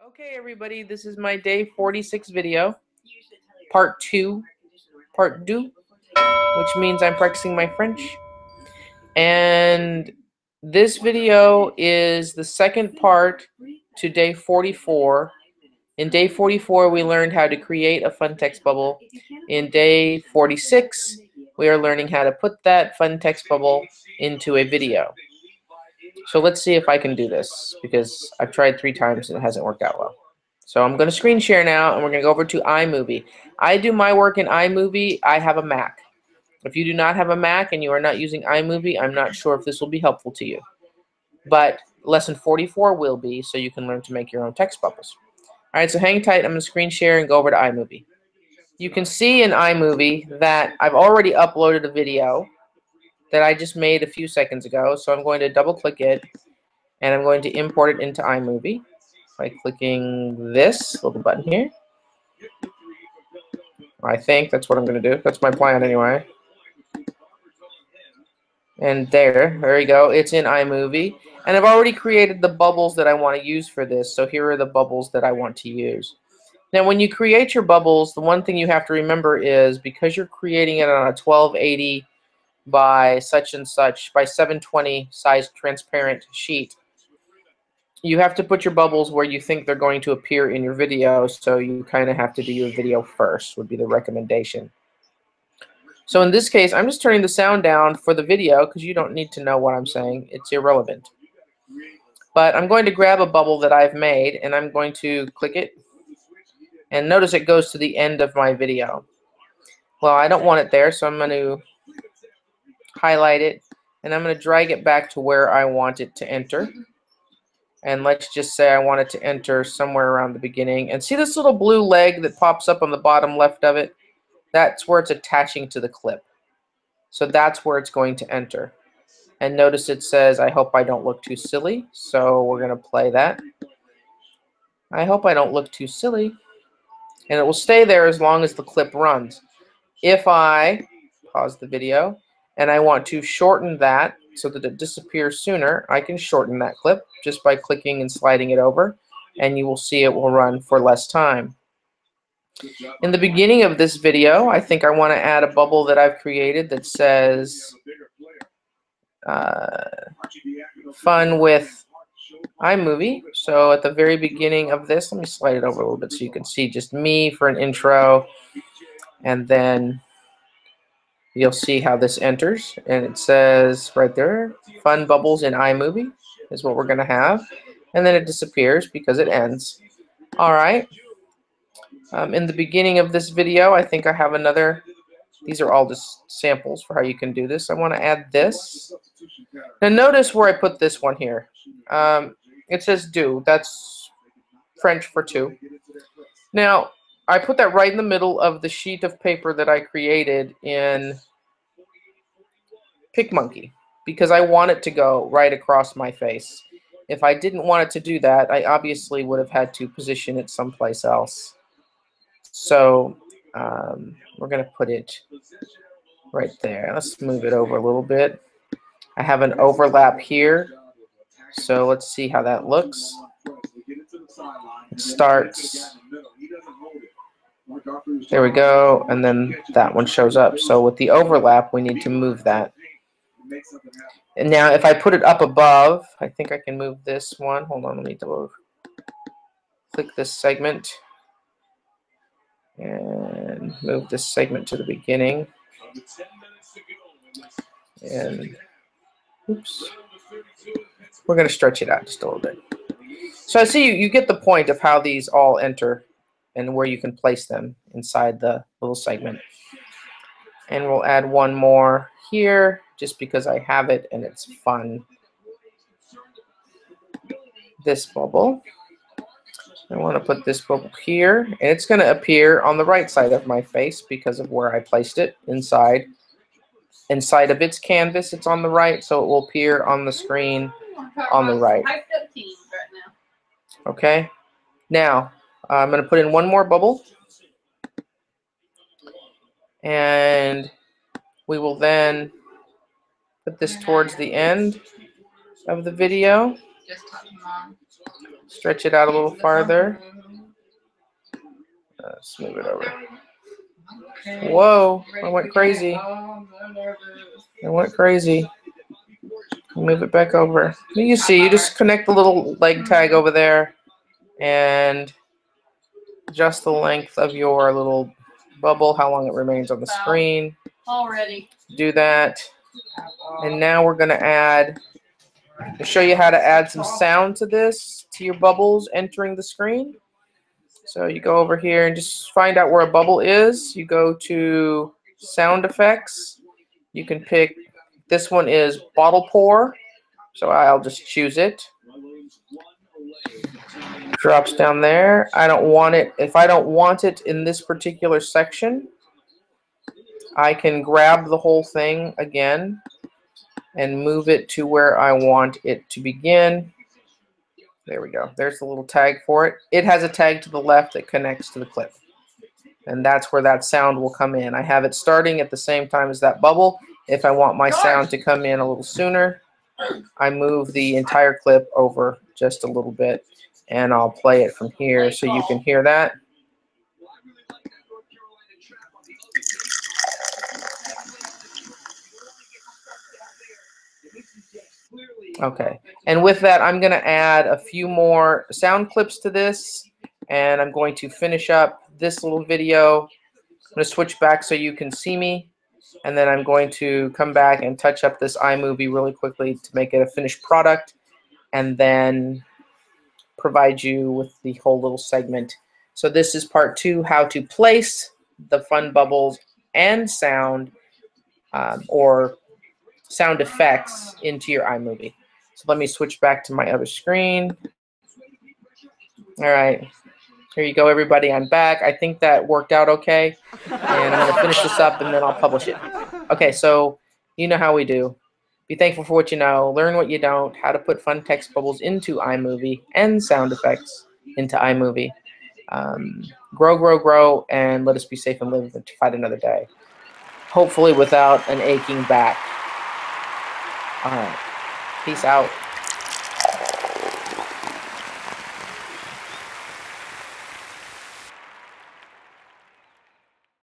Okay, everybody, this is my day 46 video, part 2, which means I'm practicing my French. And this video is the second part to day 44. In day 44, we learned how to create a fun text bubble. In day 46, we are learning how to put that fun text bubble into a video. So let's see if I can do this, because I've tried 3 times and it hasn't worked out well. So I'm going to screen share now, and we're going to go over to iMovie. I do my work in iMovie. I have a Mac. If you do not have a Mac and you are not using iMovie, I'm not sure if this will be helpful to you. But lesson 44 will be, so you can learn to make your own text bubbles. All right, so hang tight. I'm going to screen share and go over to iMovie. You can see in iMovie that I've already uploaded a video that I just made a few seconds ago. So I'm going to double click it, and I'm going to import it into iMovie by clicking this little button here. I think that's what I'm going to do. That's my plan anyway. And there you go. It's in iMovie. And I've already created the bubbles that I want to use for this. So here are the bubbles that I want to use. Now, when you create your bubbles, the one thing you have to remember is, because you're creating it on a 1280 by such and such, by 720 size transparent sheet, you have to put your bubbles where you think they're going to appear in your video, so you kind of have to do your video first, would be the recommendation. So in this case, I'm just turning the sound down for the video because you don't need to know what I'm saying. It's irrelevant. But I'm going to grab a bubble that I've made, and I'm going to click it. And notice it goes to the end of my video. Well, I don't want it there, so I'm going to highlight it, and I'm going to drag it back to where I want it to enter. And let's just say I want it to enter somewhere around the beginning. And see this little blue leg that pops up on the bottom left of it? That's where it's attaching to the clip. So that's where it's going to enter. And notice it says, I hope I don't look too silly. So we're going to play that. I hope I don't look too silly. And it will stay there as long as the clip runs. If I pause the video and I want to shorten that so that it disappears sooner, I can shorten that clip just by clicking and sliding it over, and you will see it will run for less time. In the beginning of this video, I think I want to add a bubble that I've created that says fun with iMovie. So at the very beginning of this, let me slide it over a little bit so you can see just me for an intro, and then you'll see how this enters, and it says right there, fun bubbles in iMovie is what we're going to have, and then it disappears because it ends. All right. In the beginning of this video, I think I have another. These are all just samples for how you can do this. I want to add this. Now notice where I put this one here. It says do. That's French for two. Now, I put that right in the middle of the sheet of paper that I created in PicMonkey because I want it to go right across my face. If I didn't want it to do that, I obviously would have had to position it someplace else. So we're going to put it right there. Let's move it over a little bit. I have an overlap here. So let's see how that looks. It starts. There we go, and then that one shows up. So with the overlap, we need to move that. And now if I put it up above, I think I can move this one. Hold on, let me click this segment and move this segment to the beginning. And oops, we're going to stretch it out just a little bit. So I see you get the point of how these all enter and where you can place them inside the little segment. And we'll add one more here just because I have it and it's fun. This bubble. I want to put this bubble here, and it's going to appear on the right side of my face because of where I placed it inside of its canvas. It's on the right, so it will appear on the screen on the right. Okay. Now, I'm going to put in one more bubble, and we will then put this towards the end of the video. Stretch it out a little farther. Let's move it over. Whoa, I went crazy. I went crazy. Move it back over. You see, you just connect the little leg tag over there and adjust the length of your little bubble, how long it remains on the screen. Already. Do that. And now we're going to show you how to add some sound to this, to your bubbles entering the screen. So you go over here and just find out where a bubble is. You go to sound effects. You can pick, this one is bottle pour. So I'll just choose it. Drops down there. I don't want it. If I don't want it in this particular section, I can grab the whole thing again and move it to where I want it to begin. There we go. There's the little tag for it. It has a tag to the left that connects to the clip. And that's where that sound will come in. I have it starting at the same time as that bubble. If I want my sound to come in a little sooner, I move the entire clip over just a little bit, and I'll play it from here so you can hear that. Okay, and with that, I'm going to add a few more sound clips to this, and I'm going to finish up this little video. I'm going to switch back so you can see me, and then I'm going to come back and touch up this iMovie really quickly to make it a finished product, and then provide you with the whole little segment. So this is part 2, how to place the fun bubbles and sound or sound effects into your iMovie. So let me switch back to my other screen. All right, here you go, everybody. I'm back. I think that worked out okay. And I'm going to finish this up, and then I'll publish it. Okay, so you know how we do. Be thankful for what you know. Learn what you don't. How to put fun text bubbles into iMovie and sound effects into iMovie. Grow, grow, grow, and let us be safe and live to fight another day. Hopefully without an aching back. All right. Peace out.